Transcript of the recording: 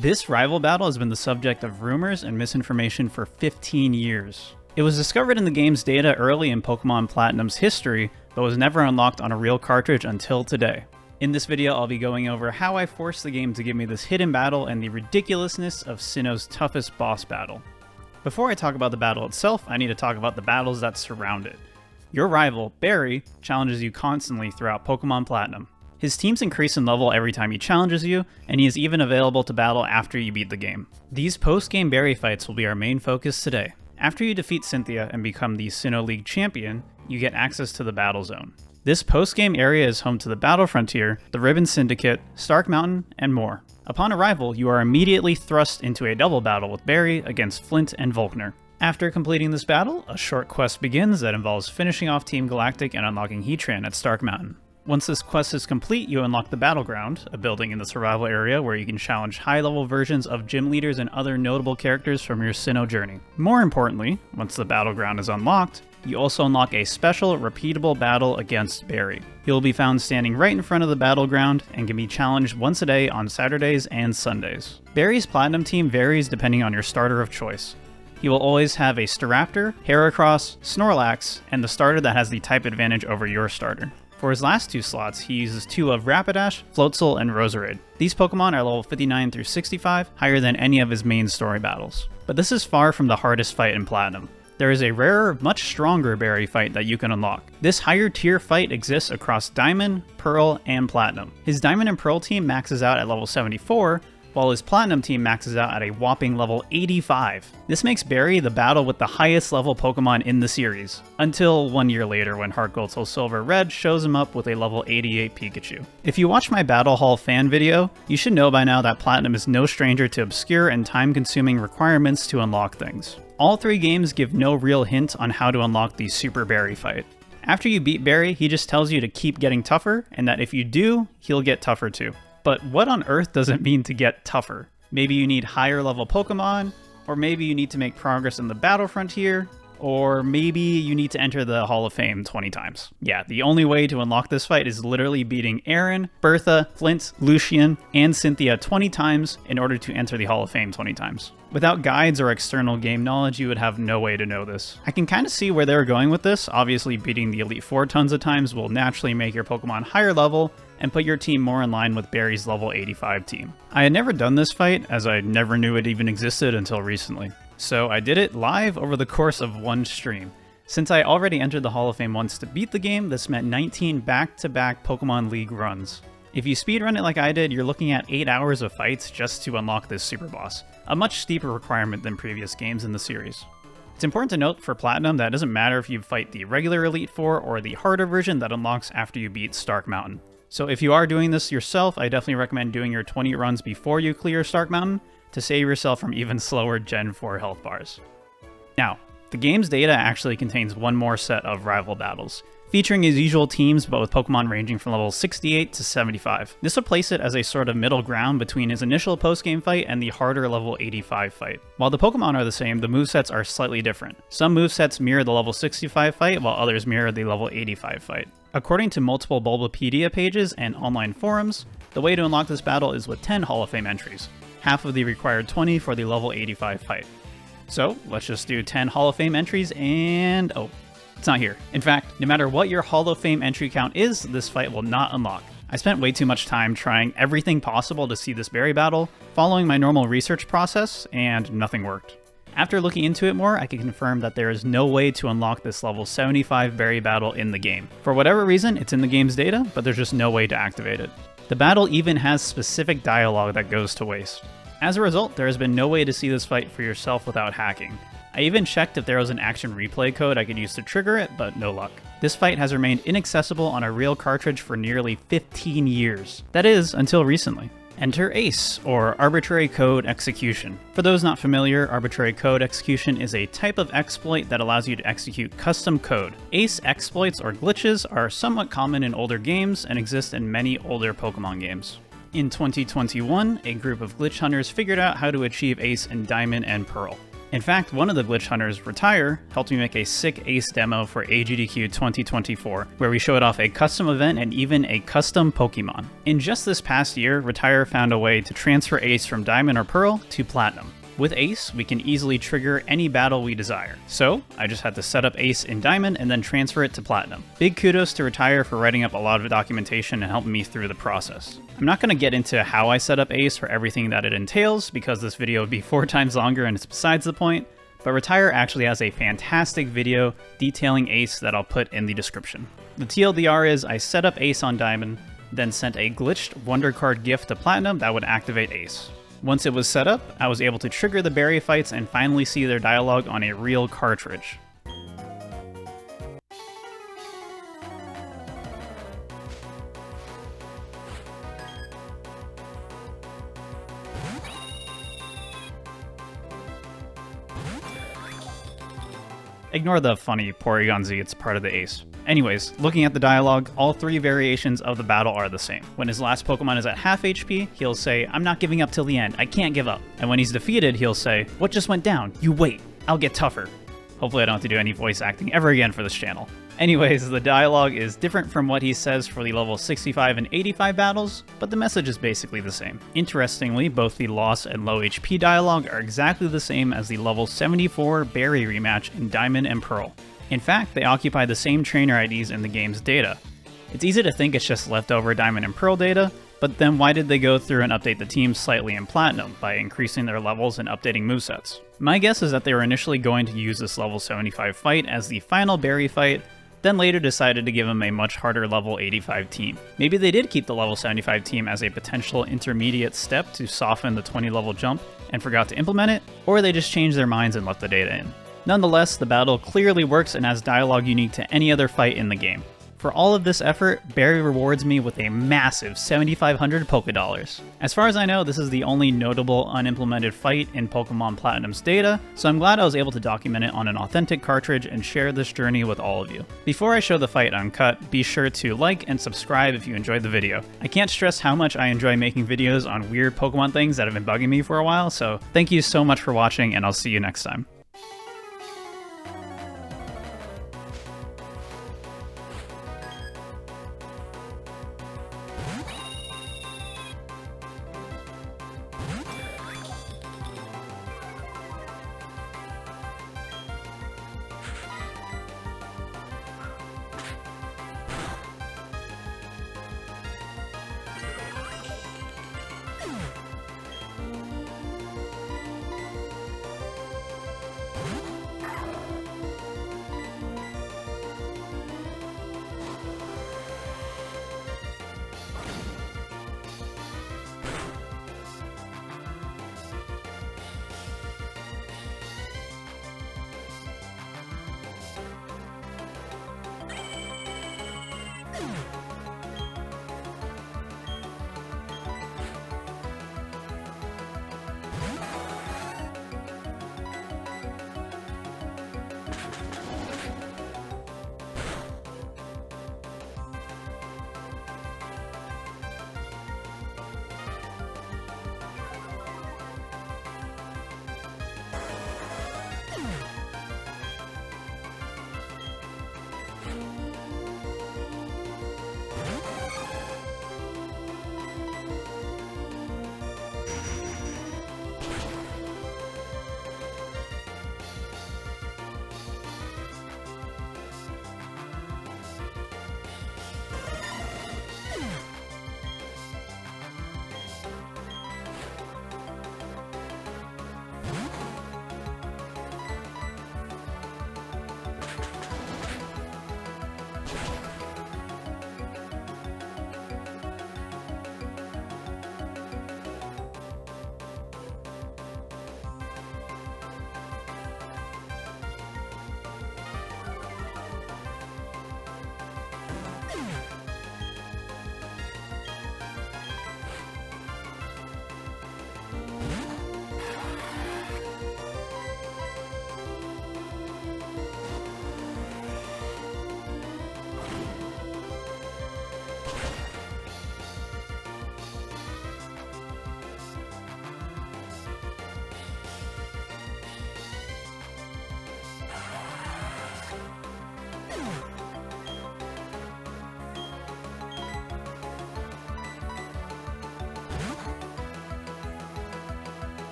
This rival battle has been the subject of rumors and misinformation for 15 years. It was discovered in the game's data early in Pokémon Platinum's history, but was never unlocked on a real cartridge until today. In this video, I'll be going over how I forced the game to give me this hidden battle and the ridiculousness of Sinnoh's toughest boss battle. Before I talk about the battle itself, I need to talk about the battles that surround it. Your rival, Barry, challenges you constantly throughout Pokémon Platinum. His teams increase in level every time he challenges you, and he is even available to battle after you beat the game. These post-game Barry fights will be our main focus today. After you defeat Cynthia and become the Sinnoh League champion, you get access to the Battle Zone. This post-game area is home to the Battle Frontier, the Ribbon Syndicate, Stark Mountain, and more. Upon arrival, you are immediately thrust into a double battle with Barry against Flint and Volkner. After completing this battle, a short quest begins that involves finishing off Team Galactic and unlocking Heatran at Stark Mountain. Once this quest is complete, you unlock the Battleground, a building in the survival area where you can challenge high-level versions of gym leaders and other notable characters from your Sinnoh journey. More importantly, once the Battleground is unlocked, you also unlock a special, repeatable battle against Barry. He will be found standing right in front of the Battleground and can be challenged once a day on Saturdays and Sundays. Barry's Platinum team varies depending on your starter of choice. He will always have a Staraptor, Heracross, Snorlax, and the starter that has the type advantage over your starter. For his last two slots, he uses two of Rapidash, Floatzel, and Roserade. These Pokemon are level 59 through 65, higher than any of his main story battles. But this is far from the hardest fight in Platinum. There is a rarer, much stronger Barry fight that you can unlock. This higher tier fight exists across Diamond, Pearl, and Platinum. His Diamond and Pearl team maxes out at level 74, while his Platinum team maxes out at a whopping level 85. This makes Barry the battle with the highest level Pokemon in the series, until 1 year later when Heart Gold Soul Silver Red shows him up with a level 88 Pikachu. If you watch my Battle Hall fan video, you should know by now that Platinum is no stranger to obscure and time-consuming requirements to unlock things. All three games give no real hint on how to unlock the Super Barry fight. After you beat Barry, he just tells you to keep getting tougher, and that if you do, he'll get tougher too. But what on earth does it mean to get tougher? Maybe you need higher level Pokemon, or maybe you need to make progress in the Battle Frontier, or maybe you need to enter the Hall of Fame 20 times. Yeah, the only way to unlock this fight is literally beating Aaron, Bertha, Flint, Lucian, and Cynthia 20 times in order to enter the Hall of Fame 20 times. Without guides or external game knowledge, you would have no way to know this. I can kind of see where they're going with this. Obviously, beating the Elite Four tons of times will naturally make your Pokemon higher level and put your team more in line with Barry's level 85 team. I had never done this fight, as I never knew it even existed until recently. So I did it live over the course of one stream. Since I already entered the Hall of Fame once to beat the game, this meant 19 back-to-back Pokemon League runs. If you speedrun it like I did, you're looking at 8 hours of fights just to unlock this super boss, a much steeper requirement than previous games in the series. It's important to note for Platinum that it doesn't matter if you fight the regular Elite Four or the harder version that unlocks after you beat Stark Mountain. So if you are doing this yourself, I definitely recommend doing your 20 runs before you clear Stark Mountain to save yourself from even slower Gen 4 health bars. Now, the game's data actually contains one more set of rival battles, featuring his usual teams but with Pokemon ranging from level 68 to 75. This will place it as a sort of middle ground between his initial post-game fight and the harder level 85 fight. While the Pokemon are the same, the movesets are slightly different. Some movesets mirror the level 65 fight, while others mirror the level 85 fight. According to multiple Bulbapedia pages and online forums, the way to unlock this battle is with 10 Hall of Fame entries, half of the required 20 for the level 85 fight. So let's just do 10 Hall of Fame entries and oh, it's not here. In fact, no matter what your Hall of Fame entry count is, this fight will not unlock. I spent way too much time trying everything possible to see this Barry battle, following my normal research process, and nothing worked. After looking into it more, I can confirm that there is no way to unlock this level 75 Barry battle in the game. For whatever reason, it's in the game's data, but there's just no way to activate it. The battle even has specific dialogue that goes to waste. As a result, there has been no way to see this fight for yourself without hacking. I even checked if there was an action replay code I could use to trigger it, but no luck. This fight has remained inaccessible on a real cartridge for nearly 15 years. That is, until recently. Enter ACE, or Arbitrary Code Execution. For those not familiar, Arbitrary Code Execution is a type of exploit that allows you to execute custom code. ACE exploits or glitches are somewhat common in older games and exist in many older Pokemon games. In 2021, a group of glitch hunters figured out how to achieve ACE in Diamond and Pearl. In fact, one of the glitch hunters, Retire, helped me make a sick Ace demo for AGDQ 2024, where we showed off a custom event and even a custom Pokemon. In just this past year, Retire found a way to transfer Ace from Diamond or Pearl to Platinum. With Ace, we can easily trigger any battle we desire. So, I just had to set up Ace in Diamond and then transfer it to Platinum. Big kudos to Retire for writing up a lot of documentation and helping me through the process. I'm not going to get into how I set up Ace for everything that it entails, because this video would be 4 times longer and it's besides the point, but Retire actually has a fantastic video detailing Ace that I'll put in the description. The TLDR is I set up Ace on Diamond, then sent a glitched Wonder Card gift to Platinum that would activate Ace. Once it was set up, I was able to trigger the berry fights and finally see their dialogue on a real cartridge. Ignore the funny Porygon Z, it's part of the Ace. Anyways, looking at the dialogue, all 3 variations of the battle are the same. When his last Pokemon is at half HP, he'll say, "I'm not giving up till the end, I can't give up." And when he's defeated, he'll say, "What just went down? You wait, I'll get tougher." Hopefully I don't have to do any voice acting ever again for this channel. Anyways, the dialogue is different from what he says for the level 65 and 85 battles, but the message is basically the same. Interestingly, both the loss and low HP dialogue are exactly the same as the level 74 berry rematch in Diamond and Pearl. In fact, they occupy the same trainer IDs in the game's data. It's easy to think it's just leftover Diamond and Pearl data, but then why did they go through and update the teams slightly in Platinum by increasing their levels and updating movesets? My guess is that they were initially going to use this level 75 fight as the final berry fight, then later decided to give him a much harder level 85 team. Maybe they did keep the level 75 team as a potential intermediate step to soften the 20 level jump and forgot to implement it, or they just changed their minds and left the data in. Nonetheless, the battle clearly works and has dialogue unique to any other fight in the game. For all of this effort, Barry rewards me with a massive 7,500 Pokédollars. As far as I know, this is the only notable unimplemented fight in Pokemon Platinum's data, so I'm glad I was able to document it on an authentic cartridge and share this journey with all of you. Before I show the fight uncut, be sure to like and subscribe if you enjoyed the video. I can't stress how much I enjoy making videos on weird Pokemon things that have been bugging me for a while, so thank you so much for watching and I'll see you next time.